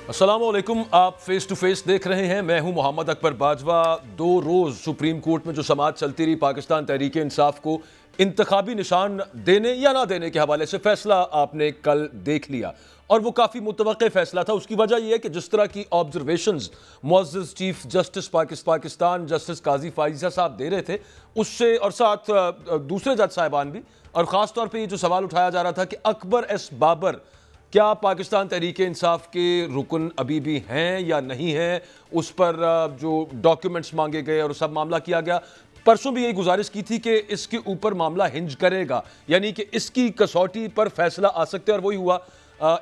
अस्सलामुअलैकुम। आप face to face देख रहे हैं। मैं हूं मोहम्मद अकबर बाजवा। 2 रोज़ सुप्रीम कोर्ट में जो समाअत चलती रही, पाकिस्तान तहरीक इंसाफ को इंतखाबी निशान देने या ना देने के हवाले से फैसला आपने कल देख लिया और वो काफ़ी मुतवक्के फैसला था। उसकी वजह यह है कि जिस तरह की observations मुअज़्ज़ज़ chief justice Pakistan justice काजी फाइज़ा साहब दे रहे थे, उससे और साथ दूसरे जज साहिबान भी, और ख़ास तौर पे ये जो सवाल उठाया जा रहा था कि अकबर एस बाबर क्या पाकिस्तान तहरीक इंसाफ के रुकन अभी भी हैं या नहीं हैं, उस पर जो डॉक्यूमेंट्स मांगे गए और सब मामला किया गया। परसों भी यही गुजारिश की थी कि इसके ऊपर मामला हिंज करेगा, यानी कि इसकी कसौटी पर फैसला आ सकते हैं, और वही हुआ।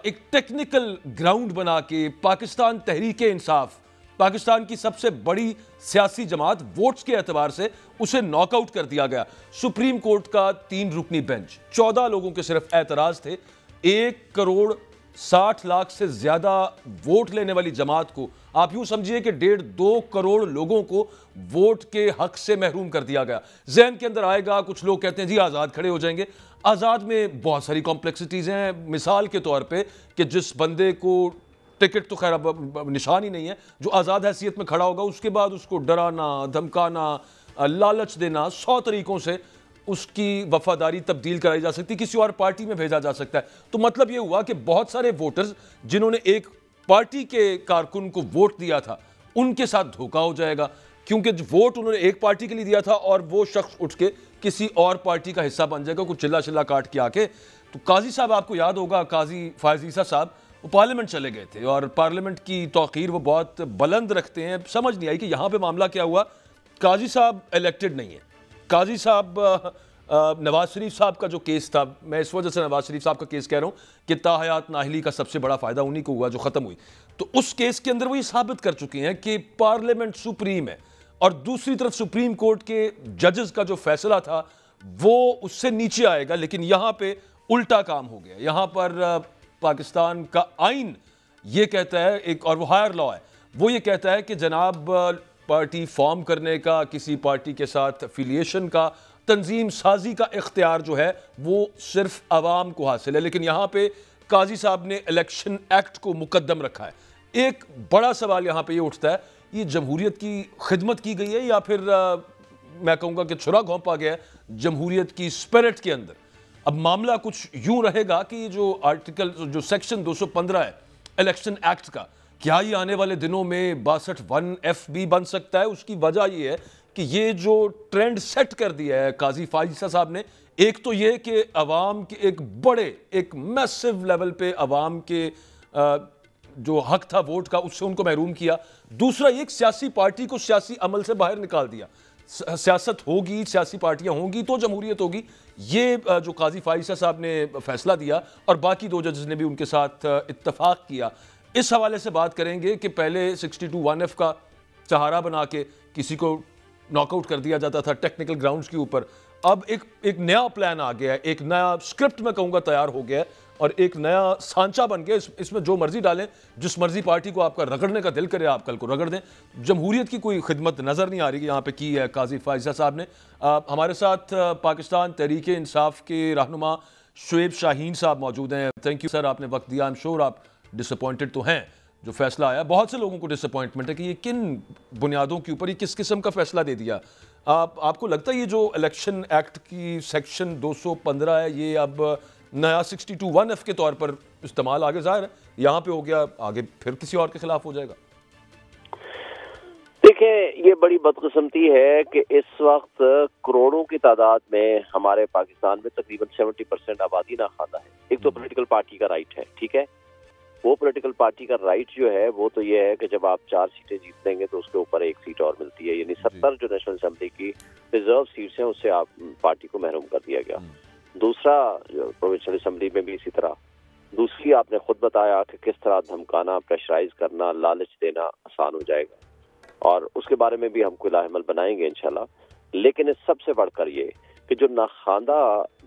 एक टेक्निकल ग्राउंड बना के पाकिस्तान तहरीक इंसाफ, पाकिस्तान की सबसे बड़ी सियासी जमात, वोट्स के एतबार से उसे नॉकआउट कर दिया गया। सुप्रीम कोर्ट का 3 रुकनी बेंच, 14 लोगों के सिर्फ एतराज थे। 1 करोड़ 60 लाख से ज्यादा वोट लेने वाली जमात को, आप यूं समझिए कि 1.5-2 करोड़ लोगों को वोट के हक से महरूम कर दिया गया। जहन के अंदर आएगा, कुछ लोग कहते हैं जी आज़ाद खड़े हो जाएंगे। आज़ाद में बहुत सारी कॉम्प्लेक्सिटीज़ हैं। मिसाल के तौर पे कि जिस बंदे को टिकट तो खैर अब निशान ही नहीं है, जो आज़ाद हैसियत में खड़ा होगा, उसके बाद उसको डराना, धमकाना, लालच देना, 100 तरीकों से उसकी वफादारी तब्दील कराई जा सकती है, किसी और पार्टी में भेजा जा सकता है। तो मतलब ये हुआ कि बहुत सारे वोटर्स जिन्होंने एक पार्टी के कारकुन को वोट दिया था, उनके साथ धोखा हो जाएगा, क्योंकि वोट उन्होंने एक पार्टी के लिए दिया था और वो शख्स उठ के किसी और पार्टी का हिस्सा बन जाएगा, कुछ चिल्ला चिल्ला काट के आके। तो काजी साहब, आपको याद होगा, काजी फायजीसा साहब वो पार्लियामेंट चले गए थे और पार्लियामेंट की तौकीर वो बहुत बुलंद रखते हैं। समझ नहीं आई कि यहाँ पे मामला क्या हुआ। काजी साहब इलेक्टेड नहीं है। काजी साहब नवाज शरीफ साहब का जो केस था, मैं इस वजह से नवाज शरीफ साहब का केस कह रहा हूँ कि ताहयात नाहली का सबसे बड़ा फायदा उन्हीं को हुआ जो खत्म हुई। तो उस केस के अंदर वो ये साबित कर चुके हैं कि पार्लियामेंट सुप्रीम है, और दूसरी तरफ सुप्रीम कोर्ट के जजेस का जो फैसला था वो उससे नीचे आएगा। लेकिन यहां पे उल्टा काम हो गया। यहां पर पाकिस्तान का आइन ये कहता है, एक और वो हायर लॉ है, वो ये कहता है कि जनाब पार्टी फॉर्म करने का, किसी पार्टी के साथ एफिलिएशन का, तंजीम साजी का इख्तियार जो है वो सिर्फ अवाम को हासिल है। लेकिन यहाँ पे काजी साहब ने इलेक्शन एक्ट को मुकद्दम रखा है। एक बड़ा सवाल यहाँ पे ये उठता है, ये जमहूरियत की खिदमत की गई है या फिर मैं कहूँगा कि छुरा घोंपा गया है जमहूरियत की स्पिरिट के अंदर। अब मामला कुछ यूं रहेगा कि जो आर्टिकल, जो सेक्शन 215 है इलेक्शन एक्ट का, क्या ये आने वाले दिनों में 62(1)(f) भी बन सकता है? उसकी वजह ये है कि ये जो ट्रेंड सेट कर दिया है काजी फाइज़ा साहब ने, एक तो ये कि अवाम के एक बड़े, एक मैसिव लेवल पे अवाम के जो हक था वोट का, उससे उनको महरूम किया। दूसरा, एक सियासी पार्टी को सियासी अमल से बाहर निकाल दिया। सियासत होगी, सियासी पार्टियां होंगी तो जमहूरियत होगी। ये जो काजी फाइज़ा साहब ने फैसला दिया और बाकी 2 जजेस ने भी उनके साथ इत्तफाक किया। इस हवाले से बात करेंगे कि पहले 62(1)(f) का सहारा बना के किसी को नॉकआउट कर दिया जाता था टेक्निकल ग्राउंड्स के ऊपर। अब एक नया प्लान आ गया है, एक नया स्क्रिप्ट मैं कहूँगा तैयार हो गया है, और एक नया सांचा बन गया। इसमें जो मर्जी डालें, जिस मर्जी पार्टी को आपका रगड़ने का दिल करे आप कल को रगड़ दें। जमहूरियत की कोई खिदमत नज़र नहीं आ रही कि यहाँ पे की है काजी फाइज़ा साहब ने। हमारे साथ पाकिस्तान तहरीक इंसाफ के रहनुमा शुएब शाहीन साहब मौजूद हैं। थैंक यू सर, आपने वक्त दिया। आई एम श्योर आप डिसअपॉइंटेड तो हैं जो फैसला आया। बहुत से लोगों को डिसअपॉइंटमेंट है कि ये किन बुनियादों के ऊपर, ये किस किस्म का फैसला दे दिया। आपको लगता है ये जो इलेक्शन एक्ट की सेक्शन 215 है, ये अब नया 62(1)(f) के तौर पर इस्तेमाल, आगे जाहिर है यहाँ पे हो गया, आगे फिर किसी और के खिलाफ हो जाएगा? देखिए, ये बड़ी बदकिस्मती है कि इस वक्त करोड़ों की तादाद में हमारे पाकिस्तान में तकरीबन 70% आबादी ना खाता है। एक तो पॉलिटिकल पार्टी का राइट है, ठीक है, वो पॉलिटिकल पार्टी का राइट जो है वो तो ये है कि जब आप 4 सीटें जीत लेंगे तो उसके ऊपर 1 सीट और मिलती है, यानी 70 जो नेशनल असेंबली की रिजर्व सीट्स हैं उससे आप पार्टी को महरूम कर दिया गया। दूसरा, प्रोविंशियल असेंबली में भी इसी तरह। दूसरी, आपने खुद बताया कि किस तरह धमकाना, प्रेशराइज करना, लालच देना आसान हो जाएगा, और उसके बारे में भी हम कोई लाहेमल बनाएंगे इंशाल्लाह। लेकिन इस सबसे बढ़कर ये कि जो नाखांदा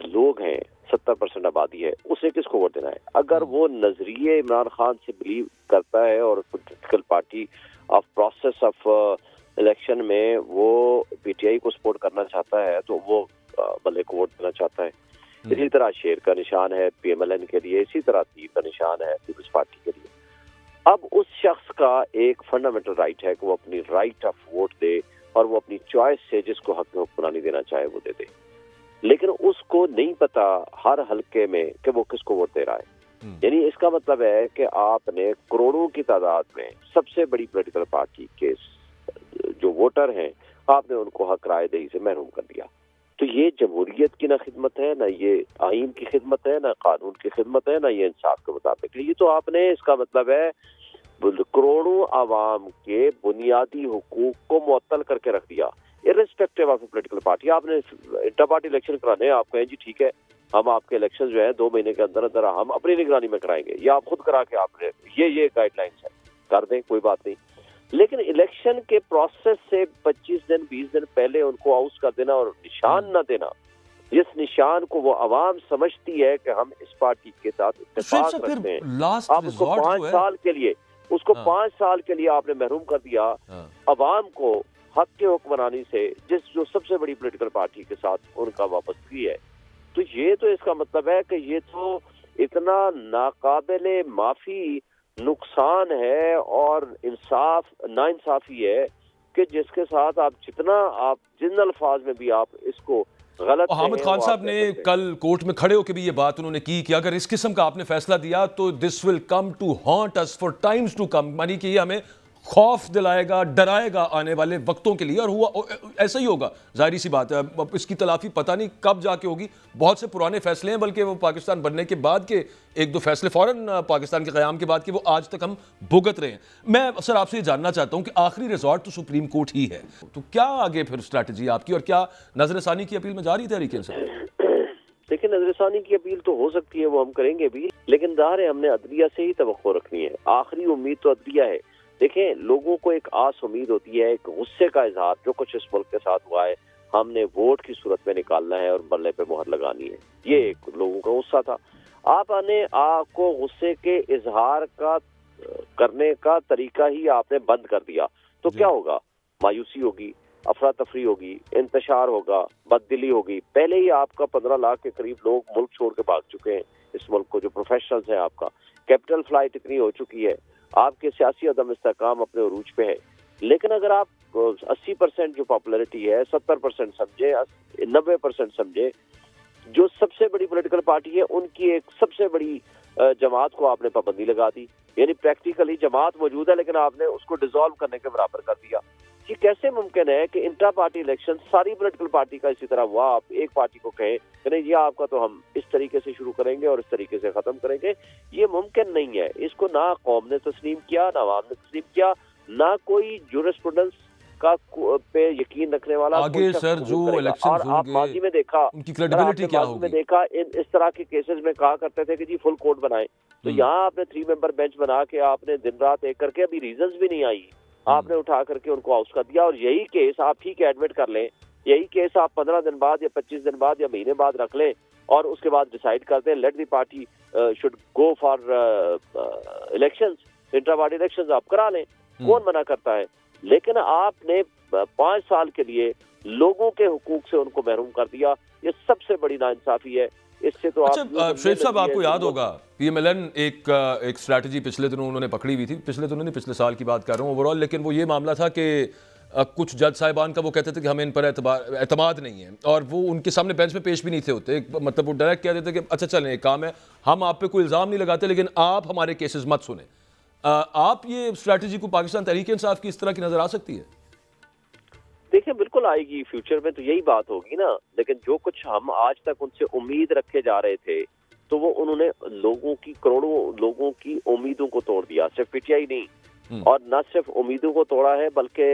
लोग हैं, 70% आबादी है, उसे किसको वोट देना है? अगर वो नजरिए इमरान खान से बिलीव करता है और political party of process of election में वो पीटीआई को सपोर्ट करना चाहता है तो वो बल्ले को वोट देना चाहता है। इसी तरह शेर का निशान है पीएमएलएन के लिए, इसी तरह तीर का निशान है पीपल्स पार्टी के लिए। अब उस शख्स का एक फंडामेंटल राइट है कि वो अपनी राइट ऑफ वोट दे और वो अपनी चॉइस से जिसको हक में हुक्मरानी देना चाहे वो दे दे, लेकिन उसको नहीं पता हर हलके में कि वो किसको वोट दे रहा है। यानी इसका मतलब है कि आपने करोड़ों की तादाद में सबसे बड़ी पॉलिटिकल पार्टी के जो वोटर हैं आपने उनको हक राय दही से महरूम कर दिया। तो ये जमहूरियत की ना खिदमत है, ना ये आईन की खिदमत है, ना कानून की खिदमत है, ना ये इंसाफ के मुताबिक है। ये तो आपने, इसका मतलब है करोड़ों आवाम के बुनियादी हुकूक को मुअत्तल करके रख दिया, इर्रिस्पेक्टिव ऑफ पॉलिटिकल पार्टी। आपने इंटर पार्टी इलेक्शन कराने हैं, आप कहें जी ठीक है हम आपके इलेक्शन जो है 2 महीने के अंदर अंदर हम अपनी निगरानी में कराएंगे, या आप खुद करा के आपने ये गाइडलाइंस है, कर दें, कोई बात नहीं। लेकिन इलेक्शन के प्रोसेस से 25 दिन 20 दिन पहले उनको आउट कर देना और निशान न देना, जिस निशान को वो आवाम समझती है कि हम इस पार्टी के साथ इत्तेफाक रखते हैं, आप उसको 5 साल के लिए, उसको 5 साल के लिए आपने महरूम कर दिया अवाम को हक के हुक्मरानी से, जो सबसे बड़ी पॉलिटिकल पार्टी के साथ उनका वापसी है। तो ये तो इसका मतलब है कि ये तो इतना नाकाबिले माफी नुकसान है और नाइंसाफी है कि जिसके साथ आप जिन अल्फाज में भी आप इसको गलत। हामिद खान साहब ने कल कोर्ट में खड़े होकर भी ये बात उन्होंने की कि अगर इस किस्म का आपने फैसला दिया तो this will come to haunt us for times to come, मानी कि ये हमें खौफ दिलाएगा, डराएगा आने वाले वक्तों के लिए, और हुआ ऐसा ही होगा, जाहिर सी बात है। अब इसकी तलाफी पता नहीं कब जाके होगी। बहुत से पुराने फैसले हैं, बल्कि वो पाकिस्तान बनने के बाद के 1-2 फैसले फौरन पाकिस्तान के क़याम के बाद के, वो आज तक हम भुगत रहे हैं। मैं सर आपसे ये जानना चाहता हूँ कि आखिरी रिजॉर्ट तो सुप्रीम कोर्ट ही है, तो क्या आगे फिर स्ट्रैटेजी आपकी, और क्या नजरसानी की अपील में जा रही है तहरीक इंसाफ? देखिए, नजरसानी की अपील तो हो सकती है, वो हम करेंगे भी, लेकिन ज़ाहिर है हमने अदलिया से ही तवक्को रखनी है। आखिरी उम्मीद तो अदलिया है। देखें, लोगों को एक आस उम्मीद होती है, एक गुस्से का इजहार जो कुछ इस मुल्क के साथ हुआ है हमने वोट की सूरत में निकालना है और बल्ले पे मोहर लगानी है, ये एक लोगों का गुस्सा था। आपको गुस्से के इजहार का करने का तरीका ही आपने बंद कर दिया, तो क्या होगा? मायूसी होगी, अफरा तफरी होगी, इंतशार होगा, बददिली होगी। पहले ही आपका 15 लाख के करीब लोग मुल्क छोड़ के भाग चुके हैं इस मुल्क को, जो प्रोफेशनल्स हैं। आपका कैपिटल फ्लाइट इतनी हो चुकी है, आपके सियासी अदम इस्तेहकाम अपने उरूज पे है। लेकिन अगर आप 80% जो पॉपुलैरिटी है, 70% समझे, 90% समझे, जो सबसे बड़ी पॉलिटिकल पार्टी है उनकी एक सबसे बड़ी जमात को आपने पाबंदी लगा दी। यानी प्रैक्टिकली जमात मौजूद है लेकिन आपने उसको डिसॉल्व करने के बराबर कर दिया। ये कैसे मुमकिन है कि इंट्रा पार्टी इलेक्शन सारी पॉलिटिकल पार्टी का इसी तरह हुआ? आप एक पार्टी को कहें कि नहीं, ये आपका तो हम इस तरीके से शुरू करेंगे और इस तरीके से खत्म करेंगे, ये मुमकिन नहीं है। इसको ना कौम ने तस्लीम किया, ना आवाम ने तस्लीम किया, ना कोई जूरिस्प्रूडेंस का पे यकीन रखने वाला। आगे सर जो इलेक्शन और आप माजी में देखा, उनकी क्रेडिबिलिटी क्या होगी? में देखा इस तरह के केसेस में कहा करते थे कि जी फुल कोर्ट बनाए, तो यहाँ आपने 3 मेंबर बेंच बना के आपने दिन रात एक करके, अभी रीजंस भी नहीं आई, आपने उठा करके उनको आउट कर दिया। और यही केस आप ठीक है एडमिट कर लें, यही केस आप 15 दिन बाद या 25 दिन बाद या महीने बाद रख लें और उसके बाद डिसाइड कर दें let the party should go for elections, intra party elections आप करा लें, कौन मना करता है? लेकिन आपने 5 साल के लिए लोगों के हुकूक से उनको महरूम कर दिया। ये सबसे बड़ी नाइंसाफी है। इससे तो अच्छा शरीफ साहब, आपको याद होगा पीएमएलएन एक स्ट्रैटेजी पिछले दिनों उन्होंने पकड़ी हुई थी, पिछले दिनों नहीं पिछले साल की बात कर रहा हूँ ओवरऑल, लेकिन वो ये मामला था कि कुछ जज साहिबान का वो कहते थे कि हमें इन पर एतमाद नहीं है, और वो उनके सामने बेंच में पेश भी नहीं थे होते। मतलब वो डायरेक्ट कह देते कि अच्छा चलें, एक काम है, हम आप पे कोई इल्ज़ाम नहीं लगाते लेकिन आप हमारे केसेस मत सुने। आप ये स्ट्रैटेजी को पाकिस्तान तहरीक इंसाफ की इस तरह की नजर आ सकती है? देखिए, बिल्कुल आएगी, फ्यूचर में तो यही बात होगी ना। लेकिन जो कुछ हम आज तक उनसे उम्मीद रखे जा रहे थे, तो वो उन्होंने करोड़ों लोगों की उम्मीदों को तोड़ दिया। सिर्फ पीटीआई नहीं, और न सिर्फ उम्मीदों को तोड़ा है बल्कि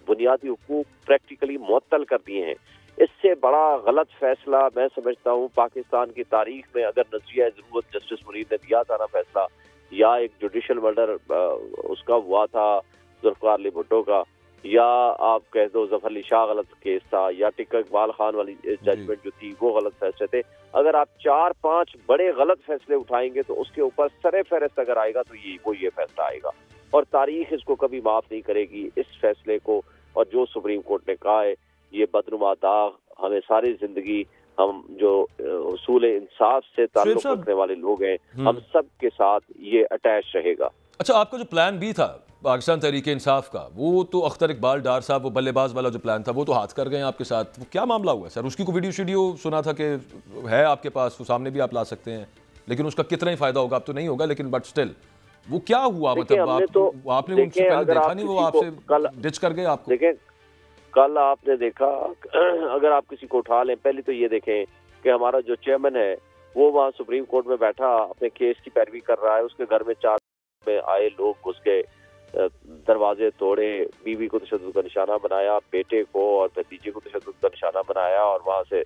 बुनियादी हुकूक प्रैक्टिकली मुअत्तल कर दिए हैं। इससे बड़ा गलत फैसला मैं समझता हूँ पाकिस्तान की तारीख में, अगर नजरिया जरूरत जस्टिस मुनीर ने दिया था ना फैसला, या एक जुडिशल मर्डर उसका हुआ था जुल्फिकार अली भुट्टो का, या आप कह दो जफर अली शाह गलत केस था, या टिक्का इकबाल खान वाली जजमेंट जो थी वो गलत फैसले थे। अगर आप 4-5 बड़े गलत फैसले उठाएंगे तो उसके ऊपर सरे फहरिस्त अगर आएगा तो ये फैसला आएगा, और तारीख इसको कभी माफ नहीं करेगी इस फैसले को। और जो सुप्रीम कोर्ट ने कहा है, ये बदनुमा दाग हमें सारी जिंदगी हम जो उसूल इंसाफ से ताल्लुक रखने वाले लोग हैं, हम सब के साथ ये अटैच रहेगा। अच्छा, आपका जो प्लान बी था पाकिस्तान तहरीक इंसाफ का, वो तो अख्तर इकबाल डार साहब, वो बल्लेबाज वाला जो प्लान था, वो तो हाथ कर गए आपके साथ। वो क्या मामला हुआ सर? उसकी कोई वीडियो शीडियो सुना था कि है आपके पास, वो सामने भी आप ला सकते हैं, लेकिन उसका कितना ही फायदा होगा, अब तो नहीं होगा, लेकिन बट स्टिल वो क्या हुआ? मतलब आपने उनसे पहले देखा नहीं, वो आपसे डिच कर गए आपको? देखें, कल आपने देखा, अगर आप किसी को उठा लें, पहले तो ये देखें कि हमारा जो चेयरमैन है वो वहाँ सुप्रीम कोर्ट में बैठा अपने केस की पैरवी कर रहा है। उसके घर में 4 में आए लोग घुस गए, दरवाजे तोड़े, बीवी को तशद्दुद का निशाना बनाया, बेटे को और भतीजे को तशद्दुद का निशाना बनाया, और वहाँ से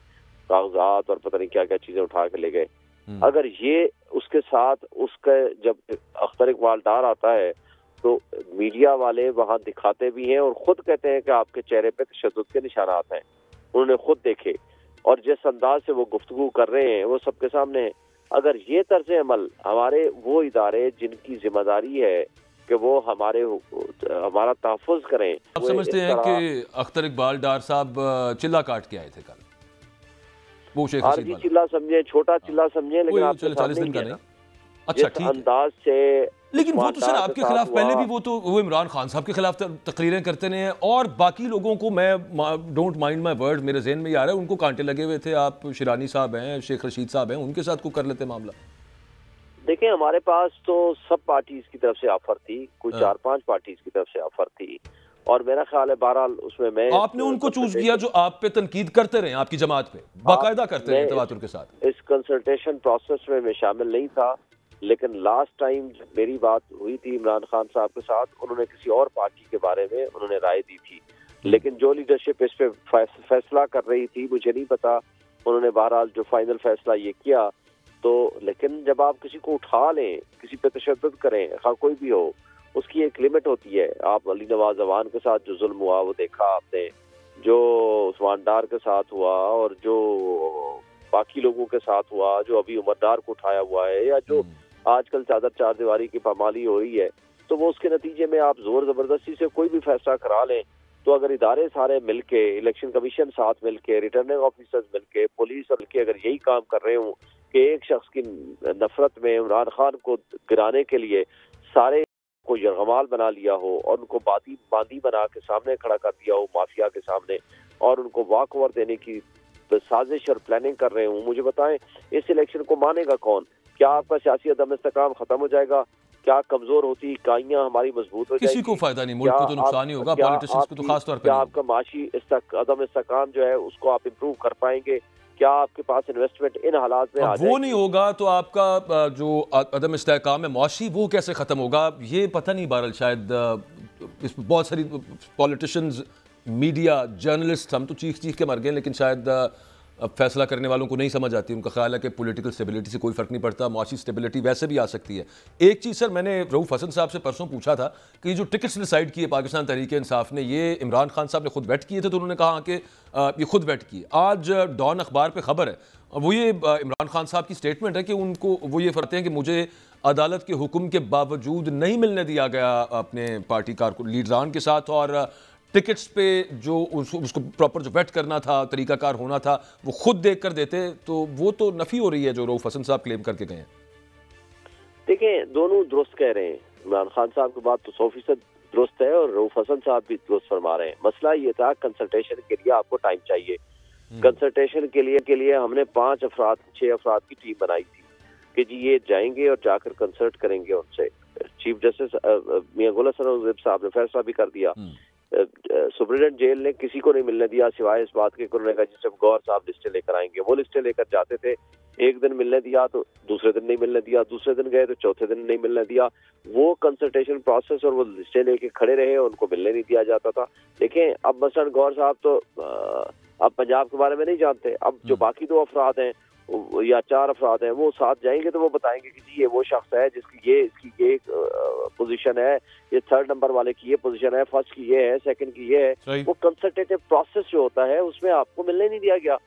कागजात और पता नहीं क्या क्या चीजें उठा के ले गए। अगर ये उसके साथ उसका जब अख्तर इकबाल डार आता है तो मीडिया वाले वहां दिखाते भी हैं और खुद कहते हैं कि आपके चेहरे पे तशद्दुद के निशानात हैं, उन्होंने खुद देखे, और जिस अंदाज से वो गुफ्तगू कर रहे हैं वो सबके सामने है। अगर ये तर्ज अमल हमारे वो इदारे जिनकी जिम्मेदारी है कि वो हमारा तहफ़्फ़ुज़ करें, आप समझते हैं कि अख्तर इकबाल डार साहब चिल्ला काट के आए थे कल? वो शेख आरजी चिल्ला समझे, छोटा चिल्ला समझे, लेकिन आप 40 दिन का नहीं। अच्छा, ठीक अंदाज से, लेकिन वो तो सर आपके खिलाफ पहले भी वो इमरान खान साहब के खिलाफ तकरीरें करते रहे हैं, और बाकी लोगों को, मैं डोंट माइंड माय वर्ड, मेरे जहन में आ रहा है, उनको कांटे लगे हुए थे। आप शिरानी साहब हैं, शेख रशीद साहब हैं, उनके साथ को कर लेते मामला। देखें, हमारे पास तो सब पार्टीज की तरफ से ऑफर थी, कुछ 4-5 पार्टीज की तरफ से ऑफर थी, और मेरा ख्याल है बहरहाल उसमें मैं, आपने उनको चूज किया जो आप पे तनकीद करते रहे, आपकी जमात पे बाकायदा करते रहे तवातुर के साथ। इस कंसल्टेशन प्रोसेस में मैं शामिल नहीं था, लेकिन लास्ट टाइम जब मेरी बात हुई थी इमरान खान साहब के साथ, उन्होंने किसी और पार्टी के बारे में उन्होंने राय दी थी, लेकिन जो लीडरशिप इस पे फैसला कर रही थी मुझे नहीं पता, उन्होंने बहरहाल जो फाइनल फैसला ये किया। तो लेकिन जब आप किसी को उठा लें, किसी पे तशद्दुद करें, हाँ कोई भी हो, उसकी एक लिमिट होती है। आप अली नवाज अवान के साथ जो जुल्म हुआ वो देखा आपने, जो उस्मान डार के साथ हुआ, और जो बाकी लोगों के साथ हुआ, जो अभी उमर डार को उठाया हुआ है, या जो आजकल चादर चार दीवारी की पामाली हो रही है, तो वो उसके नतीजे में आप जोर जबरदस्ती से कोई भी फैसला करा लें, तो अगर इदारे सारे मिलके, इलेक्शन कमीशन साथ मिलके, रिटर्निंग ऑफिसर्स मिलके, पुलिस और मिलके अगर यही काम कर रहे हो कि एक शख्स की नफरत में इमरान खान को गिराने के लिए सारे को यरगमाल बना लिया हो, और उनको बांदी बना के सामने खड़ा कर दिया हो माफिया के सामने, और उनको वॉक ओवर देने की साजिश और प्लानिंग कर रहे हूँ, मुझे बताएं इस इलेक्शन को मानेगा कौन? क्या आपका सियासी अदम इस्तेकाम खत्म हो जाएगा? क्या कमजोर होती इकाइयां हमारी मजबूत हो जाएगी? किसी को फायदा नहीं, मुल्क को तो नुकसान ही होगा, पॉलिटिशियंस को तो खास तौर पे। क्या आपका माशी अदम इस्तेकाम जो है उसको आप इम्प्रूव कर पाएंगे? क्या आपके पास इन्वेस्टमेंट इन हालात में वो नहीं होगा तो आपका जो अदम इस्तेहकाम है मौशी, वो कैसे ख़त्म होगा ये पता नहीं। बहरहाल शायद बहुत सारी पॉलिटिशियंस, मीडिया, जर्नलिस्ट, हम तो चीख चीख के मर गए, लेकिन शायद अब फैसला करने वालों को नहीं समझ आती। उनका ख्याल है कि पॉलिटिकल स्टेबिलिटी से कोई फ़र्क नहीं पड़ता, माशी स्टेबिलिटी वैसे भी आ सकती है। एक चीज़ सर, मैंने रऊफ हसन साहब से परसों पूछा था कि जो टिकट्स डिसाइड किए पाकिस्तान तहरीक इंसाफ ने, ये इमरान खान साहब ने खुद वेट किए थे, तो उन्होंने कहा कि ये खुद वेट किए। आज डॉन अखबार पर खबर है, वो ये इमरान खान साहब की स्टेटमेंट है कि उनको वो ये फरते हैं कि मुझे अदालत के हुक्म के बावजूद नहीं मिलने दिया गया अपने पार्टी लीडरान के साथ, और टिकट्स पे जो उसको प्रॉपर जो वेट करना था, तरीकाकार होना था, वो खुद देख कर देते, तो वो तो नफी हो रही है जो रऊफ हसन साहब क्लेम करके गए हैं। देखें, दोनों दुरुस्त कह रहे हैं। इमरान खान साहब की बात तो 100% दुरुस्त है, और रऊफ हसन साहब भी दुरुस्त फरमा रहे हैं। मसला ये था, कंसल्टेशन के लिए आपको टाइम चाहिए। कंसल्टेशन के लिए हमने 5 अफराद 6 अफराद की टीम बनाई थी कि जी ये जाएंगे और जाकर कंसल्ट करेंगे उनसे। चीफ जस्टिस मियां गुल हसन साहब ने फैसला भी कर दिया। सुप्रीडेंट जेल ने किसी को नहीं मिलने दिया सिवाय इस बात के, उन्होंने कहा जिससे गौर साहब लिस्टें लेकर आएंगे। वो लिस्टें लेकर जाते थे, एक दिन मिलने दिया तो दूसरे दिन नहीं मिलने दिया, दूसरे दिन गए तो चौथे दिन नहीं मिलने दिया। वो कंसल्टेशन प्रोसेस और वो लिस्टें लेके खड़े रहे, उनको मिलने नहीं दिया जाता था। देखें, अब मसलन गौर साहब तो अब पंजाब के बारे में नहीं जानते। अब जो बाकी 2 अफराद हैं या 4 अफराद हैं, वो साथ जाएंगे तो वो बताएंगे कि जी ये वो शख्स है जिसकी ये पोजीशन है, ये 3rd नंबर वाले की ये पोजीशन है, फर्स्ट की ये है, सेकंड की ये है। वो कंसल्टेटिव प्रोसेस जो होता है उसमें आपको मिलने नहीं दिया गया,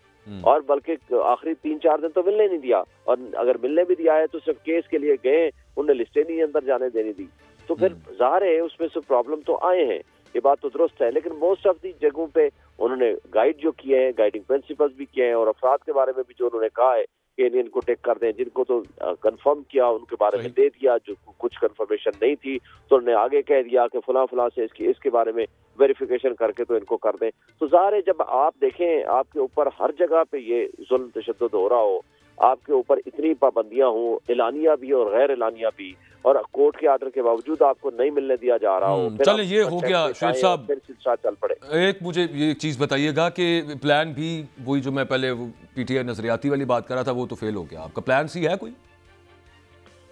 और बल्कि आखिरी 3-4 दिन तो मिलने नहीं दिया, और अगर मिलने भी दिया है तो सिर्फ केस के लिए गए, उन्हें लिस्टें नहीं अंदर जाने देनी दी। तो फिर ज़ाहिर है उसमें से प्रॉब्लम तो आए हैं, ये बात तो दुरुस्त है, लेकिन मोस्ट ऑफ दी जगहों पे उन्होंने गाइड जो किए हैं, गाइडिंग प्रिंसिपल्स भी किए हैं, और अफराद के बारे में भी जो उन्होंने कहा है कि इनको टेक कर दें, जिनको तो कंफर्म किया उनके बारे में दे दिया, जो कुछ कंफर्मेशन नहीं थी तो उन्होंने आगे कह दिया कि फला फला से इसके बारे में वेरिफिकेशन करके तो इनको कर दें। तो ज़ाहिर है जब आप देखें आपके ऊपर हर जगह पे ये जुल्म तशद्दुद हो रहा हो, आपके ऊपर इतनी पाबंदियां हों, एलानिया भी और गैर एलानिया भी, और कोर्ट के आर्डर के बावजूद आपको नहीं मिलने दिया जा रहा हो, चले ये हो गया शुएब साहब, फिर सिलसिला चल पड़े। एक मुझे ये एक चीज़ बताइएगा कि प्लान भी वही जो मैं पहले पीटीआई नजरियाती वाली बात कर रहा था वो तो फेल हो गया, आपका प्लान सी है कोई?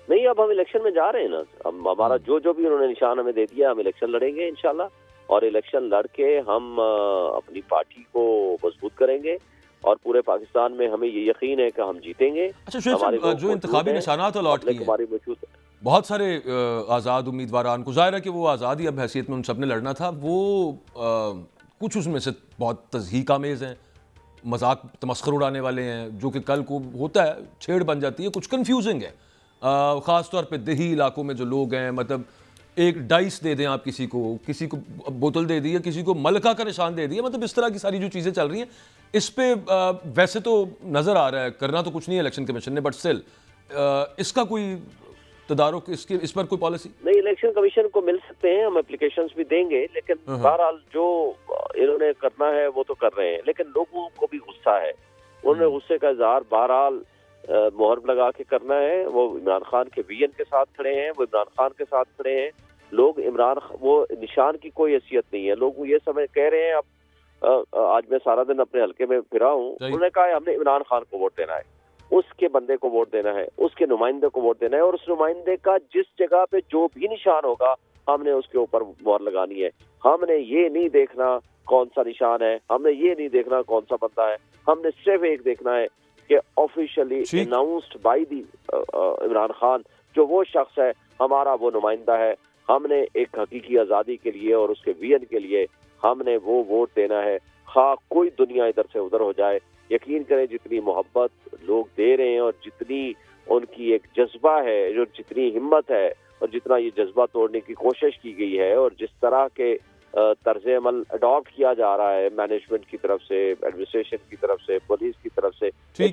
नहीं, अब हम इलेक्शन में जा रहे हैं ना, अब हमारा जो भी उन्होंने निशान हमें दे दिया, हम इलेक्शन लड़ेंगे इंशाल्लाह, और इलेक्शन लड़के हम अपनी पार्टी को मजबूत करेंगे और पूरे पाकिस्तान में हमें ये यकीन है कि हम जीतेंगे। अच्छा शुएब साहब, जो इंतखाबी निशानात अलॉट किए हैं, बहुत सारे आज़ाद उम्मीदवार को जाहिर है कि वो आज़ादी अब हैसियत में उन सब ने लड़ना था, वो कुछ उसमें से बहुत तज़हीक आमेज़ हैं, मजाक तमस्खर उड़ाने वाले हैं, जो कि कल को होता है छेड़ बन जाती है, कुछ कन्फ्यूजिंग है, ख़ास तौर पे देही इलाकों में जो लोग हैं, मतलब एक डाइस दे दें आप किसी को बोतल दे दी है, किसी को मलका का निशान दे दिया, मतलब इस तरह की सारी जो चीज़ें चल रही हैं, इस पे वैसे तो नज़र आ रहा है करना तो कुछ नहीं है इलेक्शन कमीशन ने, बट स्टिल इसका कोई तदारुक, इस पर कोई पॉलिसी नहीं? इलेक्शन कमीशन को मिल सकते हैं, हम एप्लीकेशंस भी देंगे, लेकिन बहरहाल जो इन्होंने करना है वो तो कर रहे हैं, लेकिन लोगों को भी गुस्सा है, उन्होंने गुस्से का इजहार बहरहाल मोहर लगा के करना है। वो इमरान खान के विजन के साथ खड़े हैं, वो इमरान खान के साथ खड़े हैं लोग। वो निशान की कोई हैसियत नहीं है, लोग ये समझ कह रहे हैं। अब आज मैं सारा दिन अपने हल्के में फिरा हूँ, उन्होंने कहा है हमने इमरान खान को वोट देना है, उसके बंदे को वोट देना है, उसके नुमाइंदे को वोट देना है, और उस नुमाइंदे का जिस जगह पे जो भी निशान होगा हमने उसके ऊपर मोहर लगानी है। हमने ये नहीं देखना कौन सा निशान है, हमने ये नहीं देखना कौन सा बंदा है, हमने सिर्फ एक देखना है कि officially announced by the Imran Khan जो वो शख्स है, हमारा वो नुमाइंदा है। हमने एक हकीकी आज़ादी के लिए और उसके विजन के लिए हमने वो वोट देना है, खा कोई दुनिया इधर से उधर हो जाए। यकीन करें जितनी मोहब्बत लोग दे रहे हैं और जितनी उनकी एक जज्बा है, जो जितनी हिम्मत है और जितना ये जज्बा तोड़ने की कोशिश की गई है, और जिस तरह के तर्ज अमल अडॉप्ट किया जा रहा है मैनेजमेंट की तरफ से, एडमिनिस्ट्रेशन की तरफ से, पुलिस की तरफ से,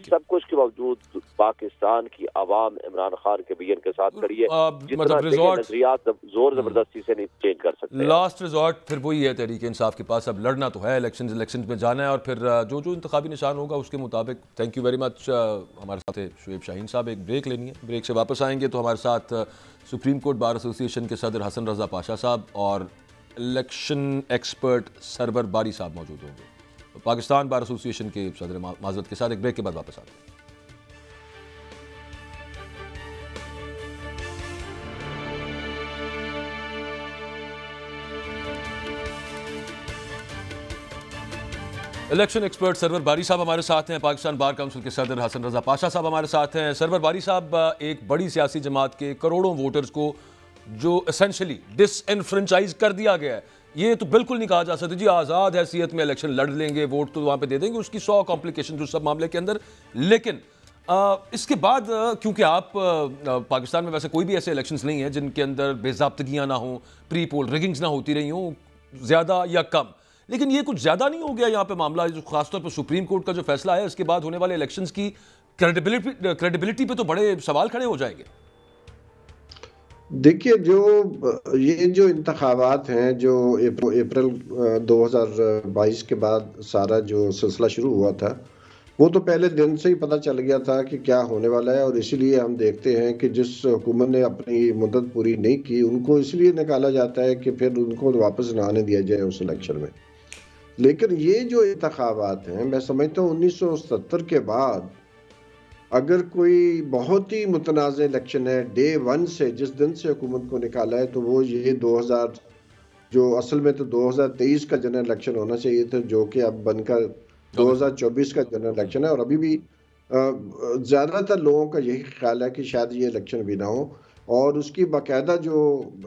सब कुछ के बावजूद पाकिस्तान की आवाम इमरान खान के विजन के साथ खड़ी है। जितना नजरियात जोर जबरदस्ती से नहीं चेंज कर सकते। लास्ट रिजॉर्ट फिर वही है तहरीक इंसाफ के पास, अब लड़ना तो है, इलेक्शन में जाना है, और फिर जो जो इंतखाबी निशान होगा उसके मुताबिक। Thank you very much. हमारे साथ है शुएब शाहीन साहब, एक ब्रेक लेनी है, ब्रेक से वापस आएंगे तो हमारे साथ सुप्रीम कोर्ट बार एसोसिएशन के सदर हसन रजा पाशा साहब और इलेक्शन एक्सपर्ट सरवर बारी साहब मौजूद होंगे। पाकिस्तान बार एसोसिएशन के सदर माजरत के साथ एक ब्रेक के बाद वापस आते हैं। इलेक्शन एक्सपर्ट सरवर बारी साहब हमारे साथ हैं, पाकिस्तान बार काउंसिल के सदर हसन रजा पाशा साहब हमारे साथ हैं। सरवर बारी साहब, एक बड़ी सियासी जमात के करोड़ों वोटर्स को जो एसेंशली डिसएनफ्रेंचाइज कर दिया गया है, ये तो बिल्कुल नहीं कहा जा सकता जी आज़ाद हैसियत में इलेक्शन लड़ लेंगे, वोट तो वहाँ पे दे देंगे, उसकी 100 कॉम्प्लिकेशन जो सब मामले के अंदर। लेकिन इसके बाद क्योंकि आप पाकिस्तान में वैसे कोई भी ऐसे इलेक्शंस नहीं है जिनके अंदर बेज़ाब्तगियाँ ना हों, प्री पोल रिगिंग्स ना होती रही हों, ज़्यादा या कम, लेकिन ये कुछ ज़्यादा नहीं हो गया यहाँ पे मामला, जो खासतौर पर सुप्रीम कोर्ट का जो फैसला है इसके बाद होने वाले इलेक्शंस की क्रेडिबिलिटी पे तो बड़े सवाल खड़े हो जाएंगे। देखिए, जो इंतखाबात हैं, जो अप्रैल 2022 के बाद सारा जो सिलसिला शुरू हुआ था, वो तो पहले दिन से ही पता चल गया था कि क्या होने वाला है, और इसीलिए हम देखते हैं कि जिस हुकूमत ने अपनी मुद्दत पूरी नहीं की उनको इसलिए निकाला जाता है कि फिर उनको वापस ना आने दिया जाए उस इलेक्शन में। लेकिन ये जो इंतखाबात हैं, मैं समझता हूँ 1977 के बाद अगर कोई बहुत ही मुतनाज़ इलेक्शन है डे 1 से, जिस दिन से हुकूमत को निकाला है, तो वो ये 2000 जो असल में तो 2023 का जनरल इलेक्शन होना चाहिए था, जो कि अब बनकर 2024 का जनरल इलेक्शन है। और अभी भी ज़्यादातर लोगों का यही ख्याल है कि शायद ये इलेक्शन भी ना हो, और उसकी बाकायदा जो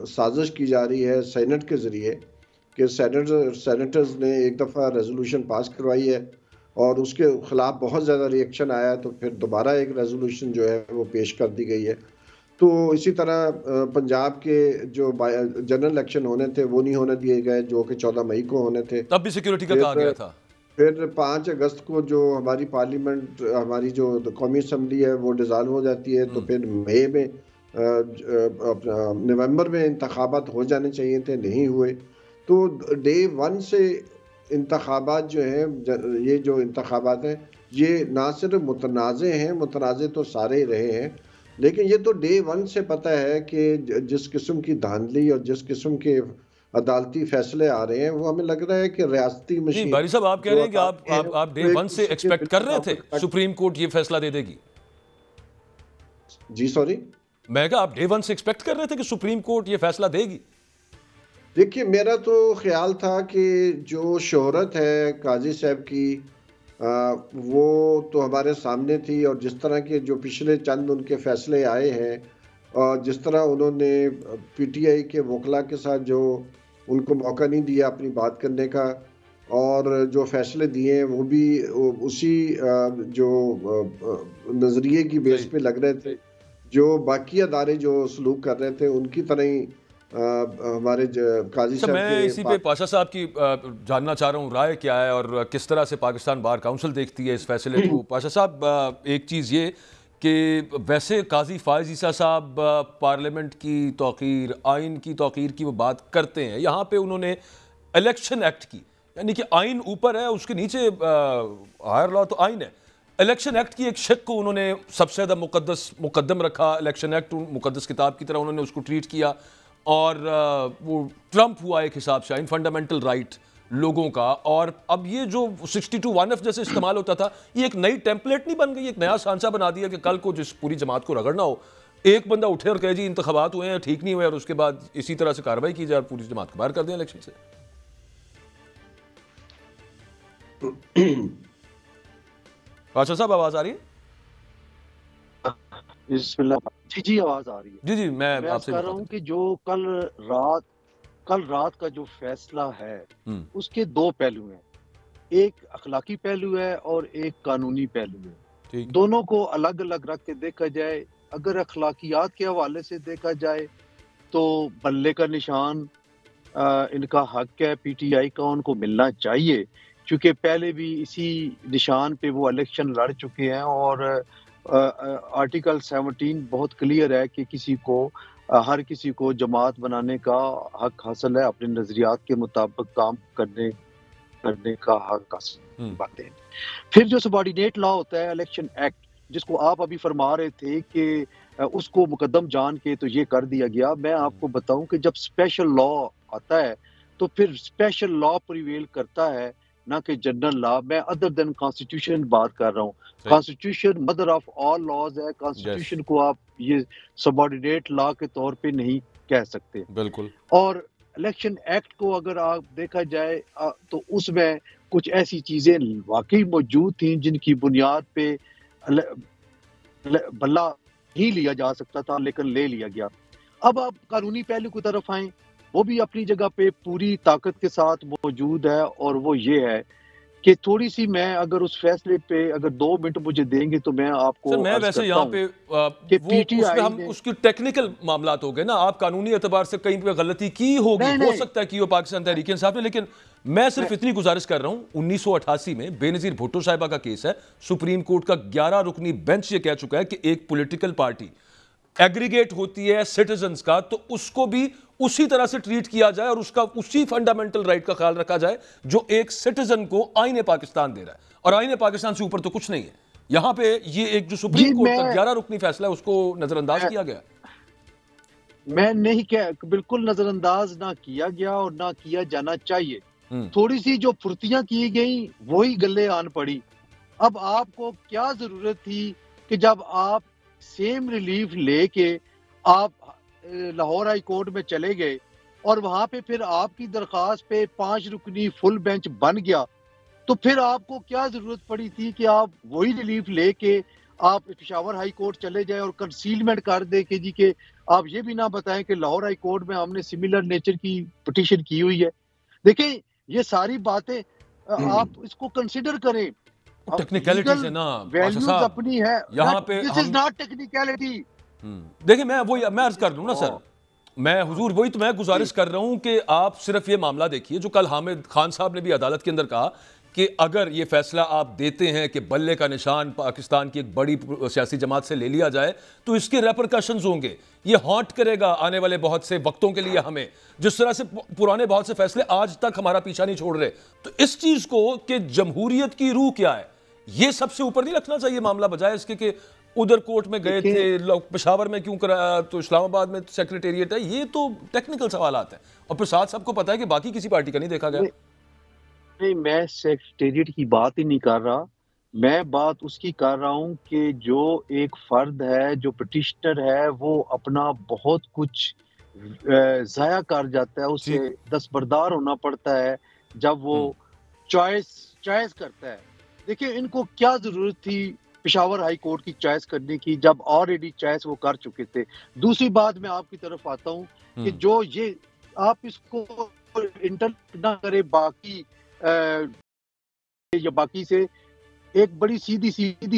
साजिश की जा रही है सेनेट के ज़रिए कि सेनेटर्स ने एक दफ़ा रेजोल्यूशन पास करवाई है और उसके ख़िलाफ़ बहुत ज़्यादा रिएक्शन आया, तो फिर दोबारा एक रेजोल्यूशन जो है वो पेश कर दी गई है। तो इसी तरह पंजाब के जो जनरल इलेक्शन होने थे वो नहीं होने दिए गए, जो कि 14 मई को होने थे। तब भी सिक्योरिटी का कहा गया था। फिर 5 अगस्त को जो हमारी पार्लियामेंट, हमारी जो कौमी असम्बली है वो डिज़ाल्व हो जाती है, तो फिर मई में नवंबर में इंतखाबात हो जाने चाहिए थे, नहीं हुए। तो डे 1 से इंतखाबात जो हैं, ये जो इंतखाबात हैं ये ना सिर्फ मुतनाज़े हैं, मुतनाज़े तो सारे ही रहे हैं, लेकिन ये तो डे 1 से पता है कि जिस किस्म की धांधली और जिस किस्म के अदालती फैसले आ रहे हैं, वो हमें लग रहा है कि रियासती मशीन। बारी साहब, आप कह रहे हैं कि आप डे 1 से एक्सपेक्ट कर रहे थे सुप्रीम कोर्ट ये फैसला दे देगी? जी सॉरी, मैं कहा आप डे 1 से एक्सपेक्ट कर रहे थे कि सुप्रीम कोर्ट ये फैसला देगी? देखिए, मेरा तो ख्याल था कि जो शोहरत है काजी साहब की, वो तो हमारे सामने थी, और जिस तरह के जो पिछले चंद उनके फैसले आए हैं, और जिस तरह उन्होंने पीटीआई के वकला के साथ जो उनको मौका नहीं दिया अपनी बात करने का, और जो फैसले दिए हैं वो भी उसी जो नज़रिए की बेस पे लग रहे थे, जो बाकी अदारे जो सलूक कर रहे थे उनकी तरह ही हमारे काजी साहब मैं के इसी पे पाशा साहब की जानना चाह रहा हूँ राय क्या है और किस तरह से पाकिस्तान बार काउंसिल देखती है इस फैसले को। पाशा साहब, एक चीज़ ये कि वैसे काजी फायज़ ईसा साहब पार्लियामेंट की तौक़ीर, आइन की तौक़ीर की वो बात करते हैं, यहाँ पे उन्होंने इलेक्शन एक्ट की, यानी कि आइन ऊपर है, उसके नीचे हायर लॉ तो आइन है, इलेक्शन एक्ट की एक शक को उन्होंने सबसे ज़्यादा मुकद्दम रखा। इलेक्शन एक्ट मुकद्दस किताब की तरह उन्होंने उसको ट्रीट किया, और वो ट्रम्प हुआ एक हिसाब से आइन, फंडामेंटल राइट लोगों का। और अब ये जो 62(1)(f जैसे इस्तेमाल होता था, ये एक नई टेम्पलेट नहीं बन गई, एक नया सांचा बना दिया कि कल को जिस पूरी जमात को रगड़ना हो, एक बंदा उठे और कहे जी इंतखाबात हुए हैं, ठीक नहीं हुए, और उसके बाद इसी तरह से कार्रवाई की जाए और पूरी जमात को बाहर कर दें इलेक्शन से। बादशाह साहब, आवाज आ रही है? जी जी, आवाज आ रही है। जी जी, मैं आपसे कह रहा हूँ कि जो कल रात का जो फैसला है उसके दो पहलू हैं, एक अखलाकी पहलू है और एक कानूनी पहलू है। दोनों को अलग अलग रख के देखा जाए, अगर अखलाकियात के हवाले से देखा जाए तो बल्ले का निशान इनका हक है, पीटीआई का उनको मिलना चाहिए, क्योंकि पहले भी इसी निशान पे वो इलेक्शन लड़ चुके हैं। और आर्टिकल 17 बहुत क्लियर है कि हर किसी को जमात बनाने का हक हासिल है, अपने नजरियात के मुताबिक काम करने का हक हासिल बातें। फिर जो सबॉर्डिनेट लॉ होता है, इलेक्शन एक्ट, जिसको आप अभी फरमा रहे थे कि उसको मुकद्दम जान के तो ये कर दिया गया। मैं आपको बताऊं कि जब स्पेशल लॉ आता है तो फिर स्पेशल लॉ प्रिवेल करता है, ना कि जनरल लॉ। मैं अदर देन कॉन्स्टिट्यूशन बात कर रहा हूँ। Constitution mother of all laws है। कॉन्स्टिट्यूशन को आप ये सबॉर्डिनेट लॉ के तौर पे नहीं कह सकते। बिल्कुल। और इलेक्शन एक्ट को अगर आप देखा जाए तो उसमें कुछ ऐसी चीजें वाकई मौजूद थी जिनकी बुनियाद पे बल्ला ही लिया जा सकता था, लेकिन ले लिया गया। अब आप कानूनी पहलू की तरफ आए, वो भी अपनी जगह पे पूरी ताकत के साथ मौजूद है, और वो ये है कि थोड़ी सी मैं अगर उस फैसले पे अगर 2 मिनट मुझे देंगे तो मैं आपको मैं वैसे यहाँ पे हम उसकी टेक्निकल मामलात हो गए ना, आप कानूनी एतबार से कहीं पे गलती की होगी, हो सकता है कि वो पाकिस्तान तहरीक इंसाफ ने, लेकिन मैं सिर्फ इतनी गुजारिश कर रहा हूँ, 1988 में बेनजीर भुट्टो साहिबा का केस है, सुप्रीम कोर्ट का 11 रुकनी बेंच ये कह चुका है कि एक पॉलिटिकल पार्टी एग्रीगेट होती है सिटीजन्स का, तो उसको भी उसी तरह से ट्रीट किया जाए और उसका उसी फंडामेंटल राइट का ख्याल रखा जाए जो एक सिटीजन को आईने पाकिस्तान दे रहा है, और आईने पाकिस्तान से ऊपर तो कुछ नहीं है। यहां पे ये एक जो सुप्रीम कोर्ट का 11 रुकनी फैसला है उसको नजरअंदाज किया गया। मैं नहीं कह, बिल्कुल नजरअंदाज ना किया गया और ना किया जाना चाहिए। थोड़ी सी जो फुर्तियां की गई वही गले आन पड़ी। अब आपको क्या जरूरत थी कि जब आप सेम रिलीफ लेके आप लाहौर हाई कोर्ट में चले गए और वहां पे फिर आपकी दरखास्त पे 5 रुकनी फुल बेंच बन गया, तो फिर आपको क्या जरूरत पड़ी थी कि आप वही रिलीफ लेके आप पेशावर हाई कोर्ट चले जाए और कंसीलमेंट कर दे के जी के आप ये भी ना बताएं कि लाहौर हाई कोर्ट में हमने सिमिलर नेचर की पिटीशन की हुई है। देखिए, ये सारी बातें आप इसको कंसिडर करें। टेक्निकलिटीज है ना, वैल्यूज अपनी है, यहाँ पे दिस इज नॉट टेक्निकलिटी। देखिए मैं अर्ज कर दूं ना सर, मैं हुजूर वही तो मैं गुजारिश कर रहा हूं कि आप सिर्फ ये मामला देखिए जो कल हामिद खान साहब ने भी अदालत के अंदर कहा कि अगर ये फैसला आप देते हैं कि बल्ले का निशान पाकिस्तान की एक बड़ी सियासी जमात से ले लिया जाए तो इसके रेपरकशंस होंगे, ये हॉन्ट करेगा आने वाले बहुत से वक्तों के लिए हमें, जिस तरह से पुराने बहुत से फैसले आज तक हमारा पीछा नहीं छोड़ रहे। तो इस चीज को कि जमहूरियत की रूह क्या है, ये सबसे ऊपर नहीं रखना चाहिए मामला, बजाय इसके कि उधर कोर्ट में गए थे लोग, पेशावर में क्यों कराया, तो इस्लामाबाद में सेक्रेटेरिएट है, ये तो टेक्निकल सवालात हैं। और फिर साथ सबको पता है कि बाकी किसी पार्टी का नहीं देखा गया। नहीं, मैं सेक्रेटेरिएट की बात ही नहीं कर रहा, मैं बात उसकी कर रहा हूं कि जो एक फर्द है, जो पिटिशनर है, वो अपना बहुत कुछ जाया कर जाता है, उसे दस्तबरदार होना पड़ता है जब वो चॉइस करता है। देखिए, इनको क्या जरूरत थी पेशावर हाई कोर्ट की चॉइस करने की जब ऑलरेडी चॉइस वो कर चुके थे। दूसरी बात मैं आपकी तरफ आता हूं कि जो ये आप इसको इंटर ना करे बाकी या बाकी से, एक बड़ी सीधी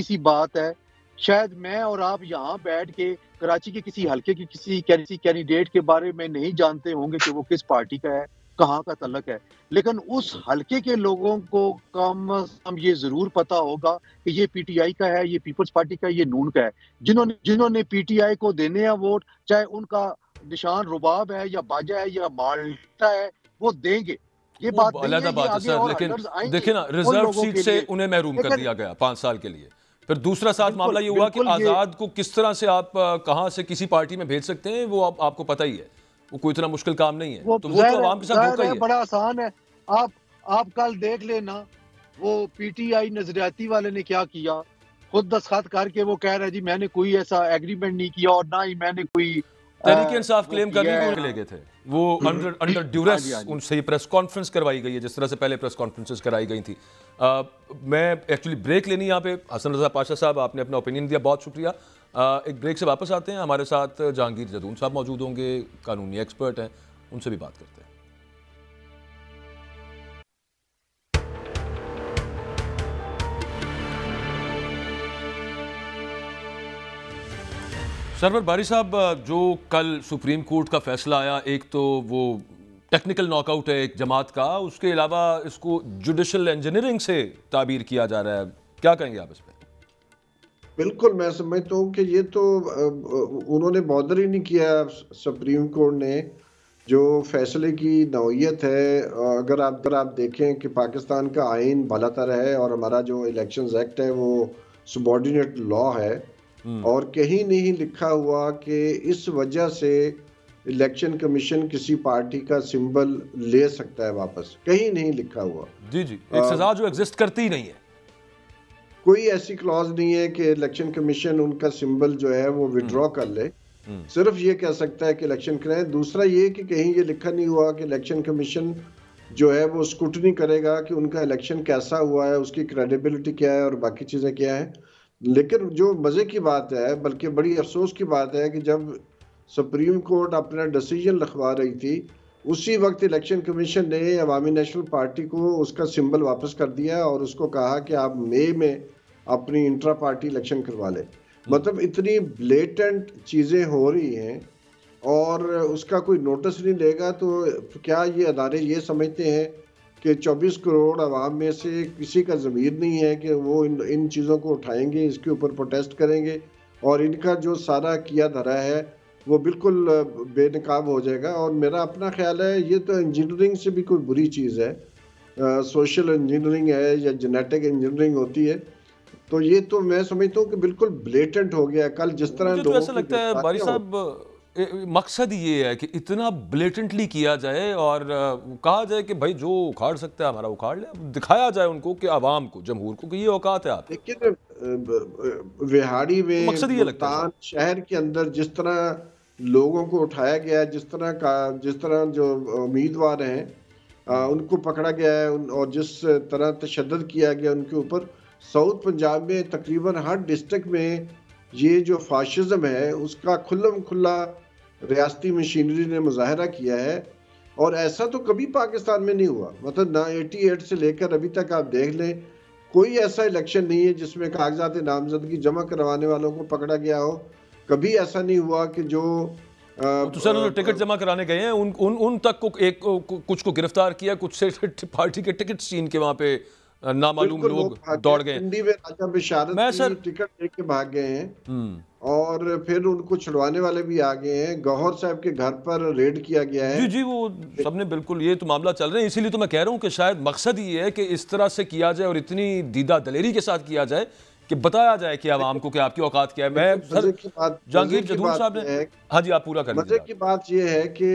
सी बात है, शायद मैं और आप यहाँ बैठ के कराची के किसी हलके के किसी कैंडिडेट के बारे में नहीं जानते होंगे कि वो किस पार्टी का है, कहाँ का तल्लक है, लेकिन उस हलके के लोगों को कम कम ये जरूर पता होगा कि ये पीटीआई का है, ये पीपल्स पार्टी का है, ये नून का है। जिन्होंने पीटीआई को देने हैं वोट, चाहे उनका निशान रुबाब है या बाजा है या माल्टा है, वो देंगे। ये बात अलग बात है सर, लेकिन देखिए ना, रिजर्व सीट से उन्हें महरूम कर दिया गया 5 साल के लिए। फिर दूसरा साथ मामला ये हुआ कि आजाद को किस तरह से आप कहां से किसी पार्टी में भेज सकते हैं, वो आपको पता ही है, वो कोई इतना मुश्किल काम नहीं है। तो वो तो आवाम के साथ धोखा ही है। बड़ा आसान है, आप कल देख लेना, वो पीटीआई नजरियाती वाले ने क्या किया, खुद दस्तखत करके वो कह रहा है जी मैंने कोई ऐसा एग्रीमेंट नहीं किया और ना ही मैंने कोई तहरीक इंसाफ क्लेम करने को ले गए थे, वो अंडर ड्यूरेस उनसे प्रेस कॉन्फ्रेंस करवाई गई है, जिस तरह से पहले प्रेस कॉन्फ्रेंसेस कराई गई थी। मैं एक्चुअली ब्रेक लेनी यहाँ पे, हसन रजा पाशा साहब आपने अपना ओपिनियन दिया, बहुत शुक्रिया। एक ब्रेक से वापस आते हैं, हमारे साथ जहांगीर जदून साहब मौजूद होंगे, कानूनी एक्सपर्ट हैं, उनसे भी बात करते हैं। सरवर बारी साहब, जो कल सुप्रीम कोर्ट का फैसला आया, एक तो वो टेक्निकल नॉकआउट है एक जमात का, उसके अलावा इसको जुडिशल इंजीनियरिंग से ताबीर किया जा रहा है, क्या कहेंगे आप इस पर? बिल्कुल, मैं समझता हूँ कि ये तो उन्होंने बॉदर ही नहीं किया सुप्रीम कोर्ट ने। जो फैसले की नौयत है, अगर आप देखें कि पाकिस्तान का आइन बालातर है और हमारा जो इलेक्शंस एक्ट है वो सबॉर्डिनेट लॉ है, और कहीं नहीं लिखा हुआ कि इस वजह से इलेक्शन कमीशन किसी पार्टी का सिंबल ले सकता है वापस, कहीं नहीं लिखा हुआ। जी एक सजा जो एग्जिस्ट करती ही नहीं है, कोई ऐसी क्लॉज नहीं है कि इलेक्शन कमीशन उनका सिंबल जो है वो विड्रॉ कर ले, सिर्फ ये कह सकता है कि इलेक्शन करें। दूसरा ये कि कहीं ये लिखा नहीं हुआ कि इलेक्शन कमीशन जो है वो स्क्रूटनी करेगा कि उनका इलेक्शन कैसा हुआ है, उसकी क्रेडिबिलिटी क्या है और बाकी चीज़ें क्या है। लेकिन जो मज़े की बात है, बल्कि बड़ी अफसोस की बात है कि जब सुप्रीम कोर्ट अपना डिसीजन लिखवा रही थी, उसी वक्त इलेक्शन कमीशन ने अवामी नेशनल पार्टी को उसका सिंबल वापस कर दिया और उसको कहा कि आप मई में अपनी इंट्रा पार्टी इलेक्शन करवा लें। मतलब इतनी ब्लेटेंट चीज़ें हो रही हैं और उसका कोई नोटिस नहीं लेगा, तो क्या ये अदारे ये समझते हैं कि 24 करोड़ आवाम में से किसी का ज़मीर नहीं है कि वो इन चीज़ों को उठाएंगे, इसके ऊपर प्रोटेस्ट करेंगे और इनका जो सारा किया धरा है वो बिल्कुल बेनकाब हो जाएगा। और मेरा अपना ख्याल है ये तो इंजीनियरिंग से भी कोई बुरी चीज़ है, सोशल इंजीनियरिंग है या जेनेटिक इंजीनियरिंग होती है, तो ये तो मैं समझता हूँ कि बिल्कुल ब्लेटेंट हो गया। कल जिस तरह मुझे तो ऐसा लगता है बारी साहब, मकसद ये है कि इतना ब्लेटेंटली किया जाए और कहा जाए कि भाई जो उखाड़ सकता है हमारा उखाड़ ले, दिखाया जाए उनको कि आवाम को, जमहूर को, कि ये औकात है आप। लेकिन विहाड़ी में, मकसद ये लगता है शहर के अंदर जिस तरह लोगों को उठाया गया है, जिस तरह जो उम्मीदवार हैं उनको पकड़ा गया है और जिस तरह तशद्दुद किया गया उनके ऊपर, साउथ पंजाब में तकरीबन हर डिस्ट्रिक्ट में ये जो फाशिज्म है उसका खुल्लम खुल्ला रियासती मशीनरी ने मुजाहरा किया है। और ऐसा तो कभी पाकिस्तान में नहीं हुआ, मतलब ना 88 से लेकर अभी तक आप देख लें, कोई ऐसा इलेक्शन नहीं है जिसमें कागजात नामजदगी जमा करवाने वालों को पकड़ा गया हो कभी ऐसा नहीं हुआ कि जो तो सर जो टिकट जमा कराने गए हैं उन तक को कुछ को गिरफ्तार किया, कुछ से पार्टी के टिकट छीन के वहां पे नामालूम लोग दौड़ गए। पिंडी में राजा बिशारत की टिकट लेके भाग गए हैं और फिर उनको छुड़वाने वाले भी आ गए हैं। गौहर साहब के घर पर रेड किया गया है। जी जी, वो सबने बिल्कुल, ये तो मामला चल रहा है। इसीलिए तो मैं कह रहा हूँ कि शायद मकसद ये है कि इस तरह से किया जाए और इतनी दीदा दलेरी के साथ किया जाए कि बताया जाए कि आवाम को कि आपकी औकात क्या है। मैं सर जहांगीर जदून साहब ने, हाँ जी आप पूरा कर लीजिए। मजे की बात ये है कि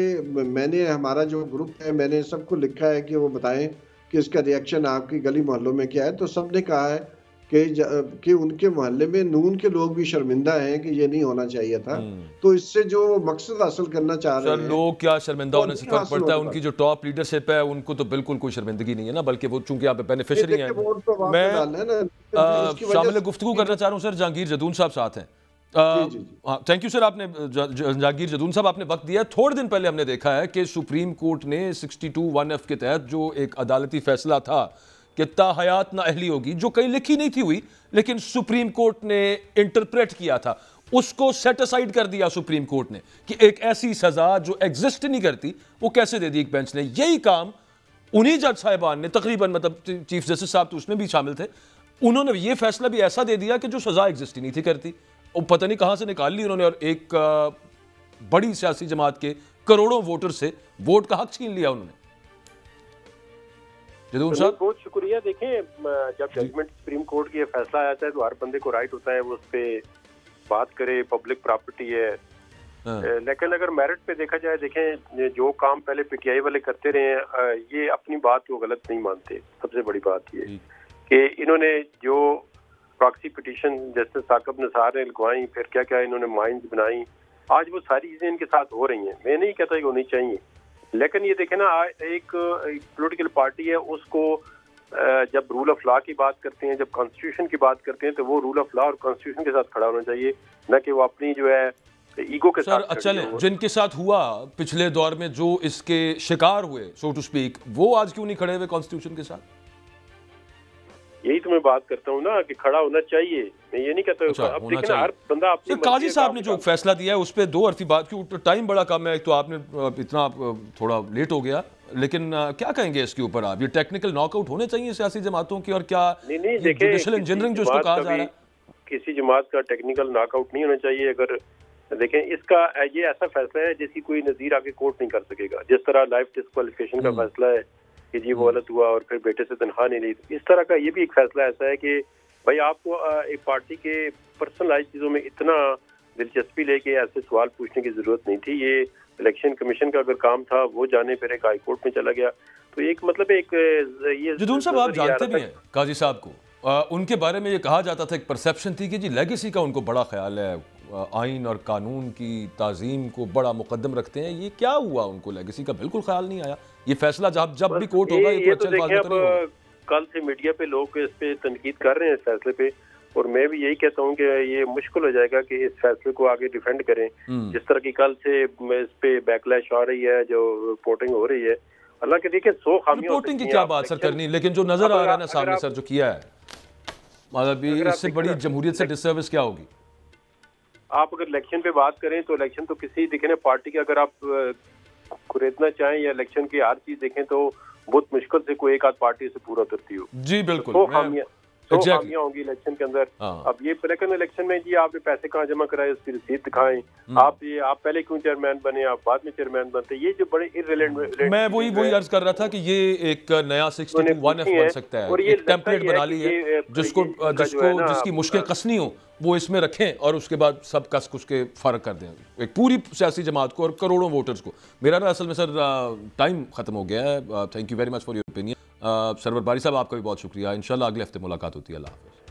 मैंने, हमारा जो ग्रुप है, मैंने सबको लिखा है कि वो बताएं कि इसका रिएक्शन आपकी गली मोहल्लों में क्या है। तो सबने कहा है कि उनके मोहल्ले में नून के लोग भी शर्मिंदा हैं कि ये नहीं होना चाहिए था। तो इससे जो मकसद हासिल करना चाह रहे हैं, लोग क्या शर्मिंदा होने से फर्क पड़ता है? उनकी जो टॉप लीडरशिप है उनको तो बिल्कुल कोई शर्मिंदगी नहीं है ना, बल्कि वो चूंकि यहाँ पे बेनिफिशियरी हैं। मैं शामिल गुफ्तगू करना चाह रहा हूँ सर, जहांगीर जदून साहब साथ हैं। थैंक यू सर, आपने जहांगीर जदून साहब आपने वक्त दिया। थोड़े दिन पहले हमने देखा है कि सुप्रीम कोर्ट ने 62(1)(f) के तहत जो एक अदालती फैसला था कि ताहयात नाअहली होगी, जो कहीं लिखी नहीं थी हुई, लेकिन सुप्रीम कोर्ट ने इंटरप्रेट किया था, उसको सेट असाइड कर दिया सुप्रीम कोर्ट ने कि एक ऐसी सजा जो एग्जिस्ट नहीं करती वो कैसे दे दी एक बेंच ने। यही काम उन्हीं जज साहिबान ने तकरीबन, मतलब चीफ जस्टिस साहब तो उसमें भी शामिल थे, उन्होंने ये फैसला भी ऐसा दे दिया कि जो सजा एग्जिस्ट ही नहीं थी करती, और पता नहीं कहां से निकाल ली उन्होंने, और एक बड़ी सियासी जमात के करोड़ों वोटर से वोट का हक छीन लिया उन्होंने। जदून साहब बहुत शुक्रिया। देखें, जब जजमेंट सुप्रीम कोर्ट की फैसला आता है तो हर बंदे को राइट होता है वो उस पर बात करे, पब्लिक प्रॉपर्टी है। लेकिन अगर मेरिट पे देखा जाए, देखें जो काम पहले पीटीआई वाले करते रहे हैं, ये अपनी बात को गलत नहीं मानते। सबसे बड़ी बात ये कि इन्होंने जो proxy petition justice Saqib Nisar ने लिखवाई, फिर क्या क्या इन्होंने माइंस बनाई, आज वो सारी चीजें इनके साथ हो रही हैं। मैं नहीं कहता कि होनी चाहिए, लेकिन ये देखें ना, एक पॉलिटिकल पार्टी है, उसको जब रूल ऑफ लॉ की बात करते हैं, जब कॉन्स्टिट्यूशन की बात करते हैं, तो वो रूल ऑफ लॉ और कॉन्स्टिट्यूशन के साथ खड़ा होना चाहिए, न कि वो अपनी जो है ईगो के साथ। अच्छा, जिनके साथ हुआ पिछले दौर में, जो इसके शिकार हुए सो टू स्पीक, वो आज क्यों नहीं खड़े हुए कॉन्स्टिट्यूशन के साथ? यही तो मैं बात करता हूँ ना कि खड़ा होना चाहिए। मैं ये नहीं कहता। अब देखिए ना, हर बंदा अपनी काजी साहब ने जो फैसला दिया है उस पर दो अरफी बात की, टाइम बड़ा कम है, तो आपने इतना थोड़ा लेट हो गया, लेकिन क्या कहेंगे इसके ऊपर आप? ये टेक्निकल नॉकआउट होने चाहिए सियासी जमातों की, और क्या जुडिशल इंजीनियरिंग जो इसको कहा जा रहा है? किसी जमात का टेक्निकल नॉकआउट नहीं होना चाहिए। अगर देखें, इसका ये ऐसा फैसला है जिसकी कोई नजीर आगे कोर्ट नहीं कर सकेगा। जिस तरह लाइफ डिस्क्वालिफिकेशन का फैसला है कि जी वो गलत हुआ और फिर बेटे से तनख्वाह नहीं ली, इस तरह का ये भी एक फैसला ऐसा है कि भाई आपको एक पार्टी के पर्सनलाइज चीज़ों में इतना दिलचस्पी लेके ऐसे सवाल पूछने की जरूरत नहीं थी। ये इलेक्शन कमीशन का अगर काम था, वो जाने फिर एक हाई कोर्ट में चला गया। तो एक मतलब एक ये जदून साहब आप जानते भी हैं काजी साहब को, उनके बारे में ये कहा जाता था, एक परसेप्शन थी कि जी लेगेसी का उनको बड़ा ख्याल है, आइन और कानून की ताजीम को बड़ा मुकद्दम रखते हैं। ये क्या हुआ? उनको लेगेसी का बिल्कुल ख्याल नहीं आया। ये फैसला जब भी कोर्ट होगा, ये तो अच्छा कल से मीडिया पे लोग इस पे तनकीद कर रहे हैं इस फैसले पे, और मैं भी यही कहता हूँ कि ये मुश्किल हो जाएगा कि इस फैसले को आगे डिफेंड करें। जिस तरह की कल से इस पे बैकलैश आ रही है, जो रिपोर्टिंग हो रही है, हालांकि देखिए 100 खामियां रिपोर्टिंग की क्या बात सर करनी, लेकिन जो नजर आ रहा है ना सामने सर जो किया है, मतलब इससे बड़ी जमहूरियत से डिसर्विस क्या होगी? आप अगर इलेक्शन पे बात करें तो इलेक्शन तो किसी देखें पार्टी के, अगर आप खरीदना चाहें या इलेक्शन की हर चीज देखें तो बहुत मुश्किल से कोई एक आध पार्टी से पूरा उतरती हो। जी बिल्कुल, तो खामियां होंगी इलेक्शन के अंदर। अब ये लेकिन इलेक्शन में जी आपने पैसे कहाँ जमा कराए, उसकी रसीद दिखाएं। आप पहले क्यों चेयरमैन बने, आप बाद में चेयरमैन बनते, ये जो बड़े इररिलेवेंट। मैं वही अर्ज कर रहा था कि ये एक नया 62(1)(f) बन सकता है, एक टेम्पलेट बना ली है, जिसकी मुश्किल कसनी हो वो इसमें रखें और उसके बाद सब कस कुछ के फर्क कर दें एक पूरी सियासी जमात को और करोड़ों वोटर्स को। मेरा ना असल में सर टाइम खत्म हो गया है। Thank you very much for your opinion. Sarwar Bari साहब, आपका भी बहुत शुक्रिया। इंशाल्लाह अगले हफ्ते मुलाकात होती है। अल्लाह हाफ़िज़।